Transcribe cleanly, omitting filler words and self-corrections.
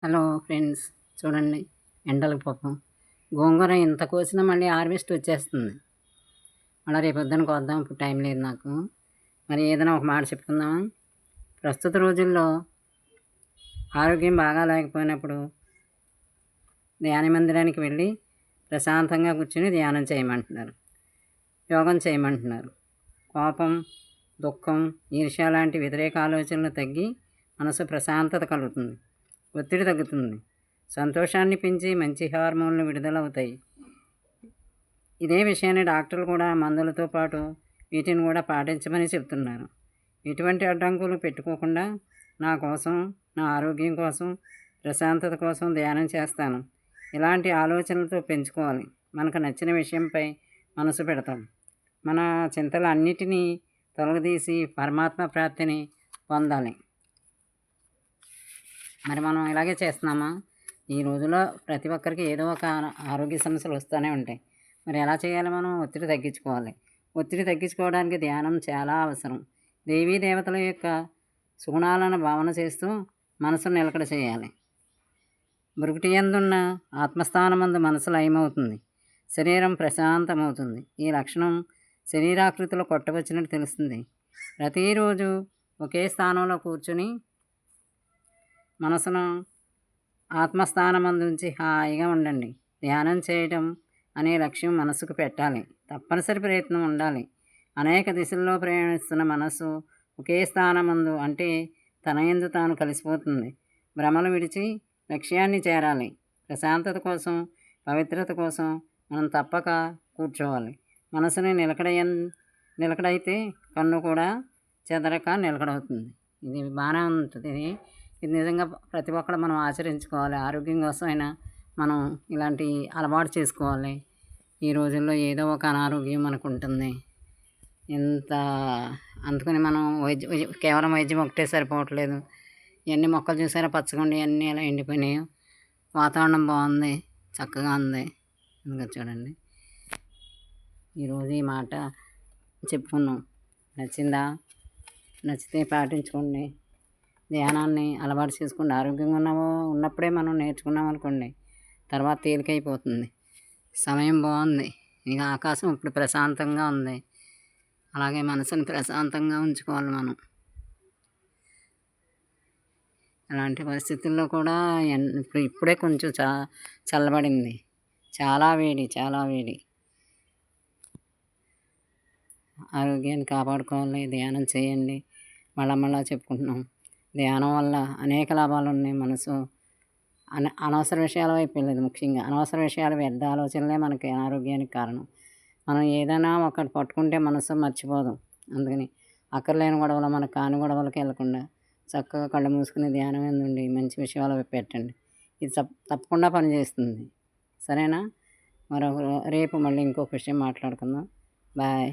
Hello friends, చూడండి. ఎండలకు పాపం గోంగూర ఇంత కోసినా మళ్ళీ హార్వెస్ట్ వచ్చేస్తుంది. మళ్ళీ రేపొద్దున కోద్దాం, ఇప్పుడు టైం లేదు నాకు. మరి ఏదైనా ఒక మాట చెప్పుకుందామా? ప్రస్తుత రోజుల్లో ఆరోగ్యం బాగా లేకపోయినప్పుడు ధ్యాన మందిరానికి వెళ్ళి ప్రశాంతంగా కూర్చుని ధ్యానం చేయమంటున్నారు, యోగం చేయమంటున్నారు. కోపం, దుఃఖం, ఈర్ష్య లాంటి వ్యతిరేక ఆలోచనలు తగ్గి మనసు ప్రశాంతత కలుగుతుంది, ఒత్తిడి తగ్గుతుంది, సంతోషాన్ని పెంచి మంచి హార్మోన్లు విడుదలవుతాయి. ఇదే విషయాన్ని డాక్టర్లు కూడా మందులతో పాటు వీటిని కూడా పాటించమని చెప్తున్నారు. ఎటువంటి అడ్డంకులు పెట్టుకోకుండా నా కోసం, నా ఆరోగ్యం కోసం, ప్రశాంతత కోసం ధ్యానం చేస్తాను. ఇలాంటి ఆలోచనలతో పెంచుకోవాలి. మనకు నచ్చిన విషయంపై మనసు పెడతాం. మన చింతలు అన్నిటినీ తొలగదీసి పరమాత్మ ప్రాప్తిని పొందాలి. మరి మనం ఇలాగే చేస్తున్నామా? ఈ రోజుల్లో ప్రతి ఒక్కరికి ఏదో ఒక ఆరోగ్య సమస్యలు వస్తూనే ఉంటాయి. మరి ఎలా చేయాలి? మనం ఒత్తిడి తగ్గించుకోవాలి. ఒత్తిడి తగ్గించుకోవడానికి ధ్యానం చాలా అవసరం. దేవీ దేవతల యొక్క సుగుణాలను భావన చేస్తూ మనసును నిలకడ చేయాలి. మృగటి యందున్న ఆత్మస్థానమందు మనసు లయమవుతుంది, శరీరం ప్రశాంతమవుతుంది. ఈ లక్షణం శరీరాకృతిలో కొట్టవచ్చినట్టు తెలుస్తుంది. ప్రతిరోజు ఒకే స్థానంలో కూర్చుని మనసును ఆత్మస్థానమందుంచి హాయిగా ఉండండి. ధ్యానం చేయటం అనే లక్ష్యం మనసుకు పెట్టాలి. తప్పనిసరి ప్రయత్నం ఉండాలి. అనేక దిశల్లో ప్రయాణిస్తున్న మనసు ఒకే స్థానమందు అంటే తన యందు తాను కలిసిపోతుంది. భ్రమలు విడిచి లక్ష్యాన్ని చేరాలి. ప్రశాంతత కోసం, పవిత్రత కోసం మనం తప్పక కూర్చోవాలి. మనసుని నిలకడైతే కన్ను కూడా చెదరక నిలకడవుతుంది. ఇది బాగానే ఉంటుంది. ఇది నిజంగా ప్రతి ఒక్కరు మనం ఆచరించుకోవాలి. ఆరోగ్యం కోసం అయినా మనం ఇలాంటి అలవాటు చేసుకోవాలి. ఈ రోజుల్లో ఏదో ఒక అనారోగ్యం మనకు ఉంటుంది. అందుకని మనం కేవలం వైద్యం ఒకటే సరిపోవట్లేదు. ఇవన్నీ మొక్కలు చూసారా, పచ్చగుండి అన్నీ ఎలా ఎండిపోయినాయో. వాతావరణం బాగుంది, చక్కగా ఉంది. ఇంకా చూడండి, ఈరోజు ఈ మాట చెప్పుకున్నాం. నచ్చిందా? నచ్చితే పాటించుకోండి. ధ్యానాన్ని అలవాటు చేసుకోండి. ఆరోగ్యంగా ఉన్నప్పుడే మనం నేర్చుకున్నాం అనుకోండి, తర్వాత తేలికైపోతుంది. సమయం బాగుంది. ఇక ఆకాశం ఇప్పుడు ప్రశాంతంగా ఉంది. అలాగే మనసుని ప్రశాంతంగా ఉంచుకోవాలి మనం. అలాంటి పరిస్థితుల్లో కూడా ఇప్పుడే కొంచెం చల్లబడింది. చాలా వేడి. ఆరోగ్యాన్ని కాపాడుకోవాలి. ధ్యానం చేయండి. మళ్ళా చెప్పుకుంటున్నాం. ధ్యానం వల్ల అనేక లాభాలు ఉన్నాయి. మనసు అనవసర విషయాల వైపు వెళ్ళదు. ముఖ్యంగా అనవసర విషయాలు, వ్యర్థ ఆలోచనలే మనకి అనారోగ్యానికి కారణం. మనం ఏదైనా ఒకటి పట్టుకుంటే మనసు మర్చిపోదాం. అందుకని అక్కర్లేని గొడవలు, మనకు కాని గొడవలకి వెళ్ళకుండా చక్కగా కళ్ళు మూసుకుని ధ్యానం ఉండి మంచి విషయాలు పెట్టండి. ఇది తప్పకుండా పనిచేస్తుంది. సరేనా? రేపు మళ్ళీ ఇంకొక విషయం మాట్లాడుకుందాం. బాయ్.